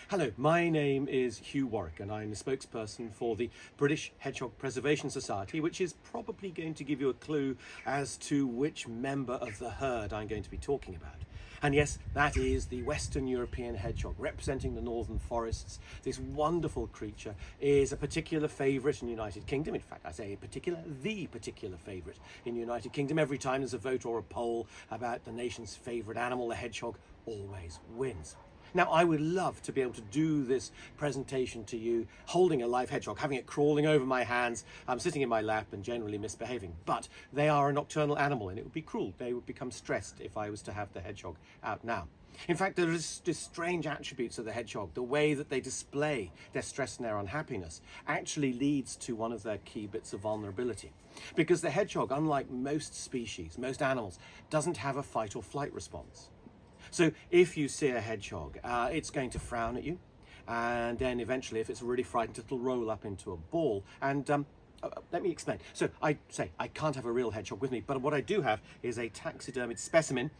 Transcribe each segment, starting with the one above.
Hello, my name is Hugh Warwick and I'm the spokesperson for the British Hedgehog Preservation Society, which is probably going to give you a clue as to which member of the herd I'm going to be talking about. And yes, that is the Western European hedgehog, representing the northern forests. This wonderful creature is a particular favourite in the United Kingdom. In fact, I say the particular favourite in the United Kingdom. Every time there's a vote or a poll about the nation's favourite animal, the hedgehog always wins. Now, I would love to be able to do this presentation to you holding a live hedgehog, having it crawling over my hands, sitting in my lap and generally misbehaving. But they are a nocturnal animal and it would be cruel. They would become stressed if I was to have the hedgehog out now. In fact, there is this strange attributes of the hedgehog. The way that they display their stress and their unhappiness actually leads to one of their key bits of vulnerability. Because the hedgehog, unlike most species, most animals, doesn't have a fight or flight response. So if you see a hedgehog, it's going to frown at you, and then eventually, if it's really frightened, it'll roll up into a ball. And let me explain. So I say I can't have a real hedgehog with me, but what I do have is a taxidermied specimen.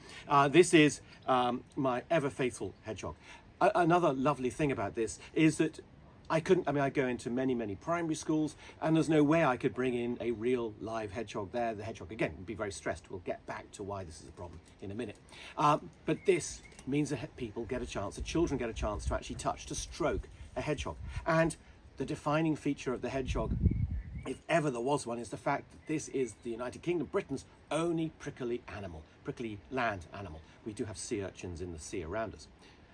This is my ever faithful hedgehog. Another lovely thing about this is that I go into many primary schools and there's no way I could bring in a real live hedgehog there. The hedgehog, again, would be very stressed. We'll get back to why this is a problem in a minute. But this means that people get a chance, that children get a chance to actually touch, to stroke a hedgehog. And the defining feature of the hedgehog, if ever there was one, is the fact that this is the United Kingdom, Britain's only prickly animal, prickly land animal. We do have sea urchins in the sea around us.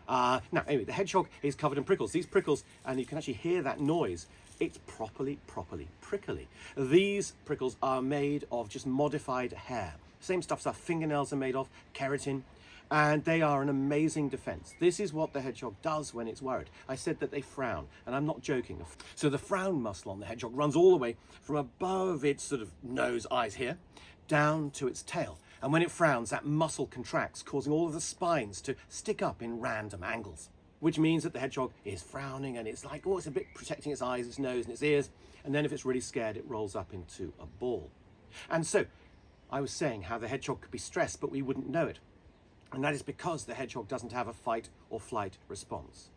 Now, anyway, the hedgehog is covered in prickles. These prickles, and you can actually hear that noise, it's properly prickly. These prickles are made of just modified hair. Same stuff our fingernails are made of, keratin, and they are an amazing defense. This is what the hedgehog does when it's worried. I said that they frown, and I'm not joking. So the frown muscle on the hedgehog runs all the way from above its sort of nose, eyes here, down to its tail. And when it frowns, that muscle contracts, causing all of the spines to stick up in random angles, which means that the hedgehog is frowning and it's like, oh, it's a bit protecting its eyes, its nose and its ears. And then if it's really scared, it rolls up into a ball. And so I was saying how the hedgehog could be stressed, but we wouldn't know it. And that is because the hedgehog doesn't have a fight or flight response.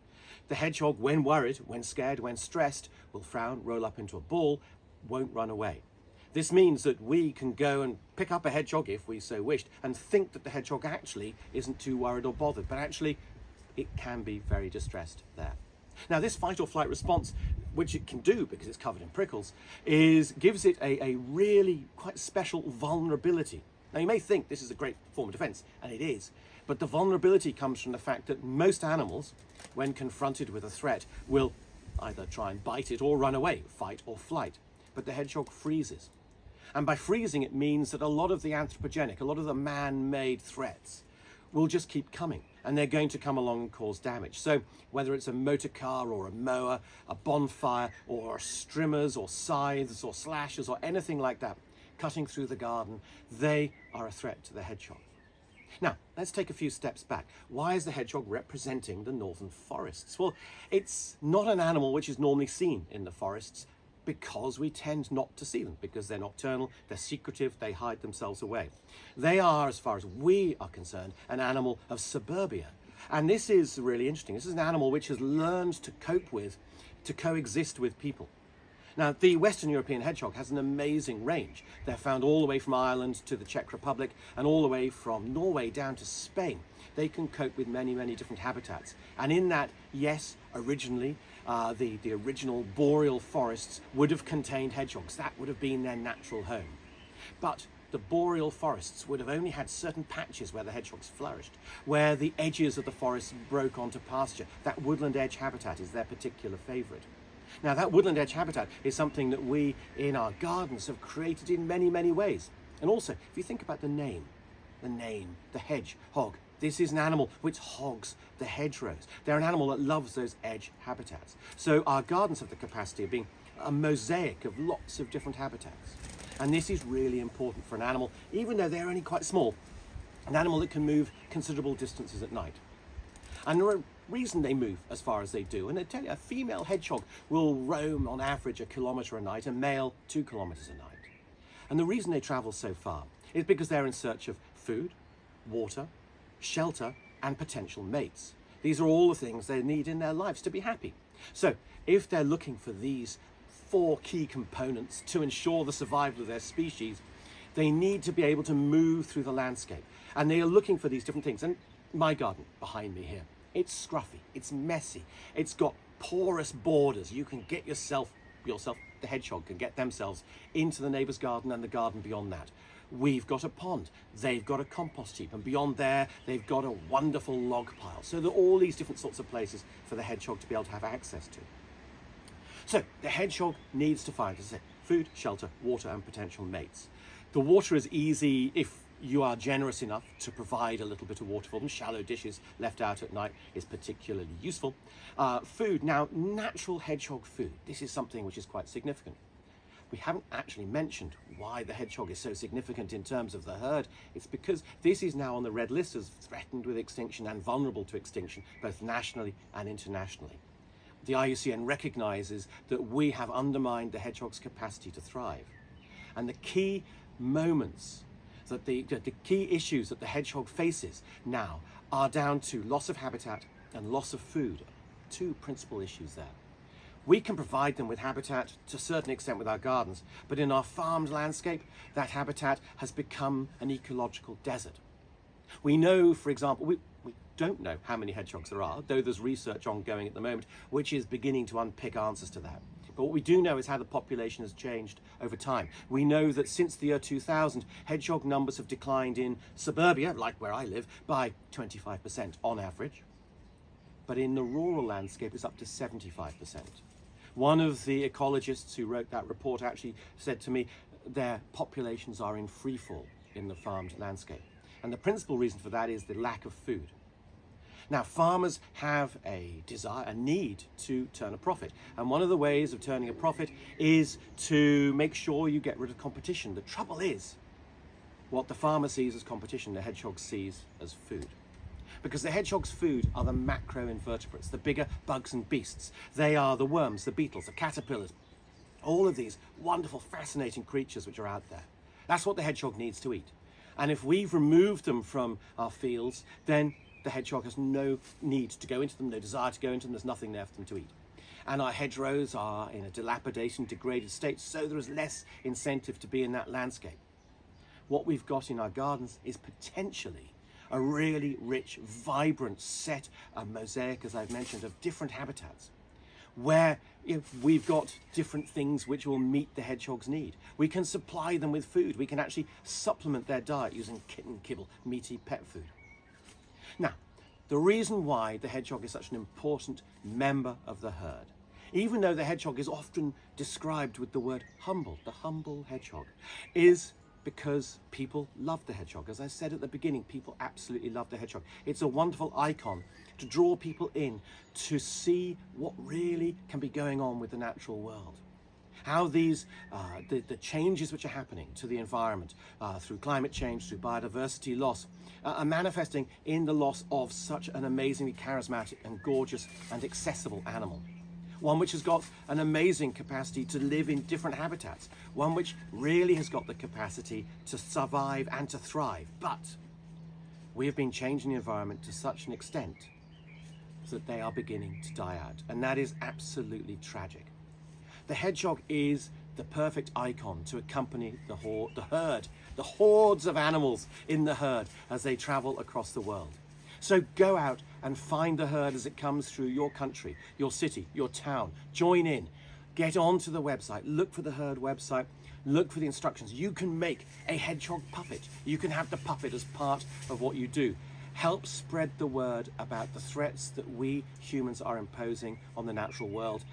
The hedgehog, when worried, when scared, when stressed, will frown, roll up into a ball, won't run away. This means that we can go and pick up a hedgehog if we so wished and think that the hedgehog actually isn't too worried or bothered, but actually it can be very distressed there. Now, this fight or flight response, which it can do because it's covered in prickles, gives it a really quite special vulnerability. Now, you may think this is a great form of defense, and it is, but the vulnerability comes from the fact that most animals, when confronted with a threat, will either try and bite it or run away, fight or flight. But the hedgehog freezes. And by freezing, it means that a lot of the anthropogenic, a lot of the man-made threats will just keep coming, and they're going to come along and cause damage. So whether it's a motor car or a mower, a bonfire, or strimmers or scythes or slashers or anything like that, cutting through the garden, they are a threat to the hedgehog. Now, let's take a few steps back. Why is the hedgehog representing the northern forests? Well, it's not an animal which is normally seen in the forests, because we tend not to see them, because they're nocturnal, they're secretive, they hide themselves away. They are, as far as we are concerned, an animal of suburbia. And this is really interesting. This is an animal which has learned to cope with, to coexist with people. Now, the Western European hedgehog has an amazing range. They're found all the way from Ireland to the Czech Republic and all the way from Norway down to Spain. They can cope with many different habitats. And in that, yes, originally, the original boreal forests would have contained hedgehogs. That would have been their natural home. But the boreal forests would have only had certain patches where the hedgehogs flourished, where the edges of the forest broke onto pasture. That woodland edge habitat is their particular favourite. Now, that woodland edge habitat is something that we in our gardens have created in many ways. And also, if you think about the name, the hedgehog, this is an animal which hogs the hedgerows. They're an animal that loves those edge habitats. So our gardens have the capacity of being a mosaic of lots of different habitats. And this is really important for an animal, even though they're only quite small, an animal that can move considerable distances at night. And the reason they move as far as they do, and they tell you a female hedgehog will roam on average 1 kilometre a night, a male 2 kilometres a night. And the reason they travel so far is because they're in search of food, water, shelter, and potential mates. These are all the things they need in their lives to be happy. So if they're looking for these 4 key components to ensure the survival of their species, they need to be able to move through the landscape. And they are looking for these different things. And my garden behind me here, it's scruffy, it's messy, it's got porous borders. You can get yourself, the hedgehog can get themselves into the neighbour's garden and the garden beyond that. We've got a pond, they've got a compost heap, and beyond there they've got a wonderful log pile. So there are all these different sorts of places for the hedgehog to be able to have access to. So the hedgehog needs to find, as I say, food, shelter, water, and potential mates. The water is easy if you are generous enough to provide a little bit of water for them. Shallow dishes left out at night is particularly useful. Food, now natural hedgehog food, this is something which is quite significant. We haven't actually mentioned why the hedgehog is so significant in terms of the herd. It's because this is now on the red list as threatened with extinction and vulnerable to extinction, both nationally and internationally. The IUCN recognises that we have undermined the hedgehog's capacity to thrive. And the key moments, that the key issues that the hedgehog faces now are down to loss of habitat and loss of food. 2 principal issues there. We can provide them with habitat to a certain extent with our gardens, but in our farmed landscape, that habitat has become an ecological desert. We know, for example, we don't know how many hedgehogs there are, though there's research ongoing at the moment, which is beginning to unpick answers to that. But what we do know is how the population has changed over time. We know that since the year 2000, hedgehog numbers have declined in suburbia, like where I live, by 25% on average. But in the rural landscape, it's up to 75%. One of the ecologists who wrote that report actually said to me their populations are in freefall in the farmed landscape. And the principal reason for that is the lack of food. Now, farmers have a desire, a need to turn a profit. And one of the ways of turning a profit is to make sure you get rid of competition. The trouble is, what the farmer sees as competition, the hedgehog sees as food. Because the hedgehog's food are the macroinvertebrates, the bigger bugs and beasts. They are the worms, the beetles, the caterpillars, all of these wonderful, fascinating creatures which are out there. That's what the hedgehog needs to eat. And if we've removed them from our fields, then the hedgehog has no need to go into them, no desire to go into them, there's nothing there for them to eat. And our hedgerows are in a dilapidated and degraded state, so there is less incentive to be in that landscape. What we've got in our gardens is potentially a really rich, vibrant set, a mosaic, as I've mentioned, of different habitats, where we've got different things which will meet the hedgehog's need. We can supply them with food. We can actually supplement their diet using kitten kibble, meaty pet food. Now, the reason why the hedgehog is such an important member of the herd, even though the hedgehog is often described with the word humble, the humble hedgehog, is because people love the hedgehog. As I said at the beginning, people absolutely love the hedgehog. It's a wonderful icon to draw people in to see what really can be going on with the natural world. How these, the changes which are happening to the environment through climate change, through biodiversity loss, are manifesting in the loss of such an amazingly charismatic and gorgeous and accessible animal. One which has got an amazing capacity to live in different habitats. One which really has got the capacity to survive and to thrive. But we have been changing the environment to such an extent that they are beginning to die out. And that is absolutely tragic. The hedgehog is the perfect icon to accompany the herd, the hordes of animals in the herd as they travel across the world. So go out and find the herd as it comes through your country, your city, your town. Join in. Get onto the website. Look for the herd website. Look for the instructions. You can make a hedgehog puppet. You can have the puppet as part of what you do. Help spread the word about the threats that we humans are imposing on the natural world.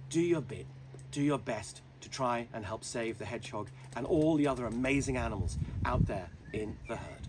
Do your bit. Do your best to try and help save the hedgehog and all the other amazing animals out there in the herd.